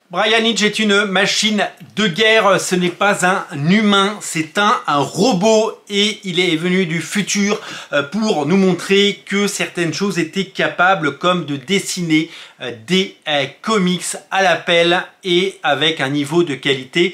Bryan Hitch est une machine de guerre, ce n'est pas un humain, c'est un robot et il est venu du futur pour nous montrer que certaines choses étaient capables comme de dessiner des comics à l'appel et avec un niveau de qualité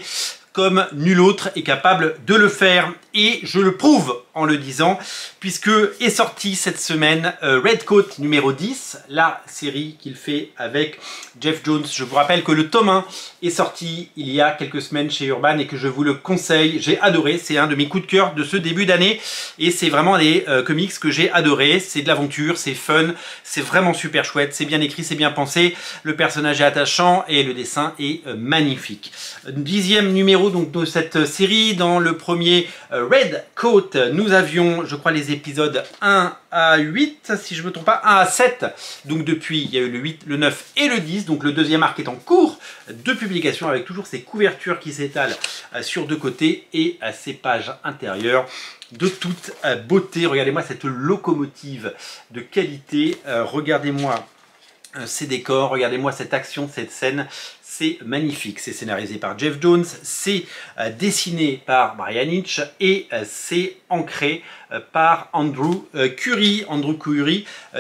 comme nul autre est capable de le faire. Et je le prouve en le disant, puisque est sorti cette semaine Redcoat numéro 10, la série qu'il fait avec Geoff Johns. Je vous rappelle que le tome 1 est sorti il y a quelques semaines chez Urban et que je vous le conseille. J'ai adoré, c'est un de mes coups de cœur de ce début d'année et c'est vraiment des comics que j'ai adoré. C'est de l'aventure, c'est fun, c'est vraiment super chouette, c'est bien écrit, c'est bien pensé, le personnage est attachant et le dessin est magnifique. 10e numéro donc de cette série. Dans le premier Redcoat, nous avions, je crois, les épisodes 1 à 8, si je ne me trompe pas, 1 à 7. Donc depuis, il y a eu le 8, le 9 et le 10. Donc le deuxième arc est en cours de publication avec toujours ces couvertures qui s'étalent sur deux côtés et ces pages intérieures de toute beauté. Regardez-moi cette locomotive de qualité. Regardez-moi ces décors, regardez-moi cette action, cette scène, c'est magnifique. C'est scénarisé par Geoff Johns, c'est dessiné par Bryan Hitch et c'est ancré par Andrew Curry,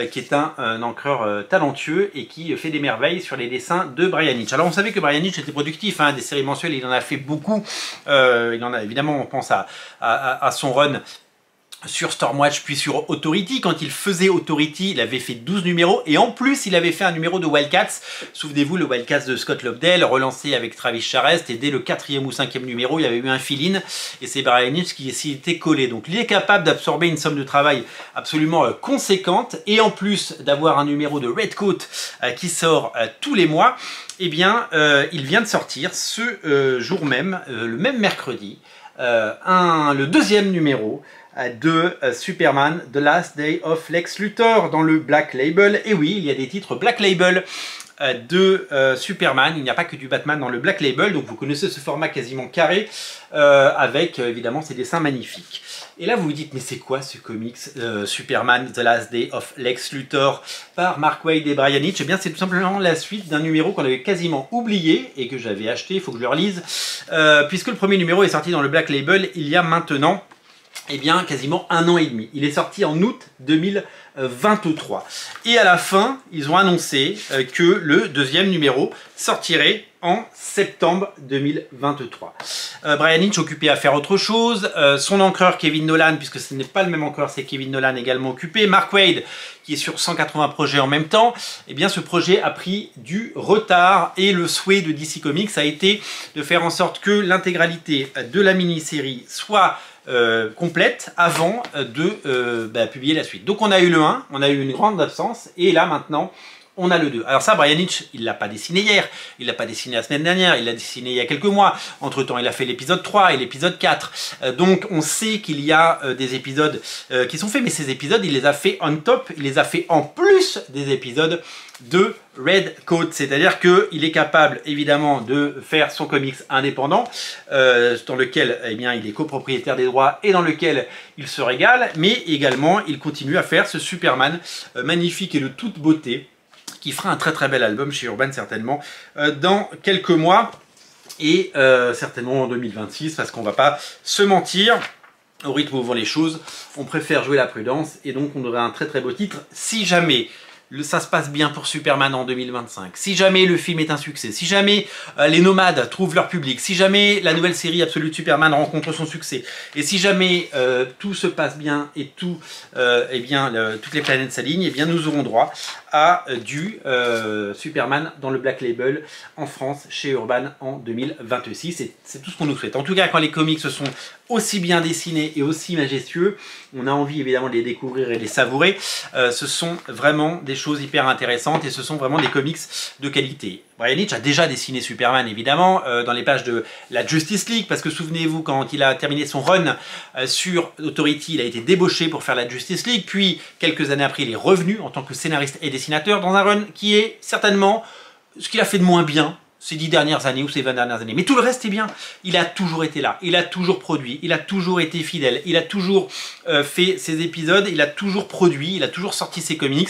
qui est un encreur talentueux et qui fait des merveilles sur les dessins de Bryan Hitch. Alors on savait que Bryan Hitch était productif, hein, des séries mensuelles, il en a fait beaucoup. Il en a évidemment, on pense à son run sur Stormwatch puis sur Authority. Quand il faisait Authority, il avait fait 12 numéros et en plus il avait fait un numéro de Wildcats. Souvenez-vous, le Wildcats de Scott Lobdell, relancé avec Travis Charest, et dès le 4e ou 5e numéro, il y avait eu un fill-in et c'est Bryan Hitch qui s'y était collé. Donc il est capable d'absorber une somme de travail absolument conséquente et en plus d'avoir un numéro de Redcoat qui sort tous les mois, eh bien il vient de sortir ce jour même, le même mercredi, le deuxième numéro de Superman, The Last Day of Lex Luthor dans le Black Label. Et oui, il y a des titres Black Label de Superman, il n'y a pas que du Batman dans le Black Label, donc vous connaissez ce format quasiment carré avec évidemment ces dessins magnifiques. Et là vous vous dites, mais c'est quoi ce comics Superman, The Last Day of Lex Luthor par Mark Waid et Bryan Hitch? Eh bien c'est tout simplement la suite d'un numéro qu'on avait quasiment oublié et que j'avais acheté, il faut que je le relise, puisque le premier numéro est sorti dans le Black Label il y a maintenant eh bien quasiment 1 an et demi. Il est sorti en août 2023. Et à la fin, ils ont annoncé que le deuxième numéro sortirait en septembre 2023. Bryan Hitch occupé à faire autre chose. Son encreur Kevin Nowlan, puisque ce n'est pas le même encreur, c'est Kevin Nowlan également occupé. Mark Waid, qui est sur 180 projets en même temps. Eh bien, ce projet a pris du retard et le souhait de DC Comics a été de faire en sorte que l'intégralité de la mini-série soit complète avant de publier la suite. Donc on a eu le 1, on a eu une grande absence et là maintenant on a le 2. Alors ça, Bryan Hitch, il l'a pas dessiné hier, il l'a pas dessiné la semaine dernière, il l'a dessiné il y a quelques mois. Entre temps, il a fait l'épisode 3 et l'épisode 4. Donc on sait qu'il y a des épisodes qui sont faits, mais ces épisodes, il les a fait on top, il les a fait en plus des épisodes de Redcoat. C'est-à-dire qu'il est capable évidemment de faire son comics indépendant, dans lequel eh bien, il est copropriétaire des droits et dans lequel il se régale, mais également il continue à faire ce Superman magnifique et de toute beauté, qui fera un très très bel album chez Urban certainement dans quelques mois et certainement en 2026, parce qu'on va pas se mentir, au rythme où vont les choses, on préfère jouer la prudence et donc on aura un très très beau titre si jamais ça se passe bien pour Superman en 2025, si jamais le film est un succès, si jamais les nomades trouvent leur public, si jamais la nouvelle série absolue de Superman rencontre son succès, et si jamais tout se passe bien et tout, toutes les planètes s'alignent, eh bien nous aurons droit à du Superman dans le Black Label en France chez Urban en 2026. Et c'est tout ce qu'on nous souhaite. En tout cas, quand les comics sont aussi bien dessinés et aussi majestueux, on a envie évidemment de les découvrir et de les savourer. Ce sont vraiment des choses hyper intéressantes et ce sont vraiment des comics de qualité. Bryan Hitch a déjà dessiné Superman évidemment dans les pages de la Justice League, parce que souvenez-vous, quand il a terminé son run sur Authority, il a été débauché pour faire la Justice League, puis quelques années après il est revenu en tant que scénariste et dessinateur dans un run qui est certainement ce qu'il a fait de moins bien ces 10 dernières années ou ces 20 dernières années. Mais tout le reste est bien. Il a toujours été là, il a toujours produit, il a toujours été fidèle, il a toujours fait ses épisodes, il a toujours produit, il a toujours sorti ses comics.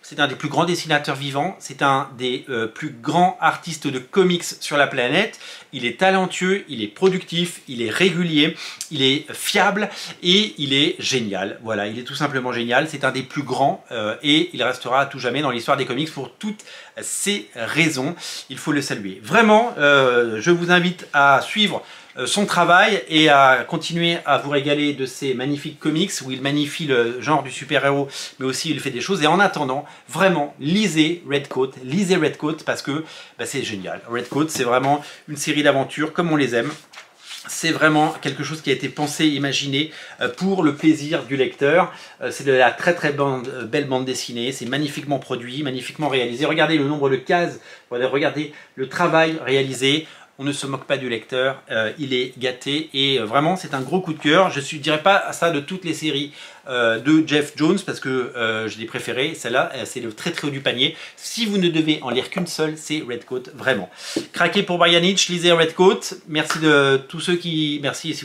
c'est un des plus grands dessinateurs vivants, c'est un des plus grands artistes de comics sur la planète. Il est talentueux, il est productif, il est régulier, il est fiable et il est génial. Voilà, il est tout simplement génial. C'est un des plus grands et il restera à tout jamais dans l'histoire des comics pour toutes ces raisons. Il faut le saluer. Vraiment, je vous invite à suivre son travail et à continuer à vous régaler de ces magnifiques comics où il magnifie le genre du super-héros, mais aussi il fait des choses. Et en attendant, vraiment, lisez Redcoat parce que c'est génial. Redcoat, c'est vraiment une série d'aventures comme on les aime. C'est vraiment quelque chose qui a été pensé, imaginé pour le plaisir du lecteur. C'est de la très belle bande dessinée, c'est magnifiquement produit, magnifiquement réalisé. Regardez le nombre de cases, regardez le travail réalisé. On ne se moque pas du lecteur, il est gâté et vraiment c'est un gros coup de cœur. Je ne dirais pas ça de toutes les séries de Geoff Johns parce que je l'ai préféré. Celle-là, c'est le très haut du panier. Si vous ne devez en lire qu'une seule, c'est Redcoat, vraiment. Craquez pour Brian Hitch, lisez Redcoat. Merci de tous ceux qui... Merci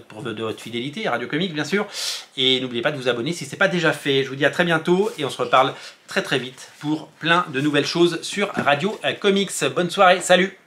pour votre fidélité à Radio Comics, bien sûr. Et n'oubliez pas de vous abonner si ce n'est pas déjà fait. Je vous dis à très bientôt et on se reparle très vite pour plein de nouvelles choses sur Radio Comics. Bonne soirée, salut!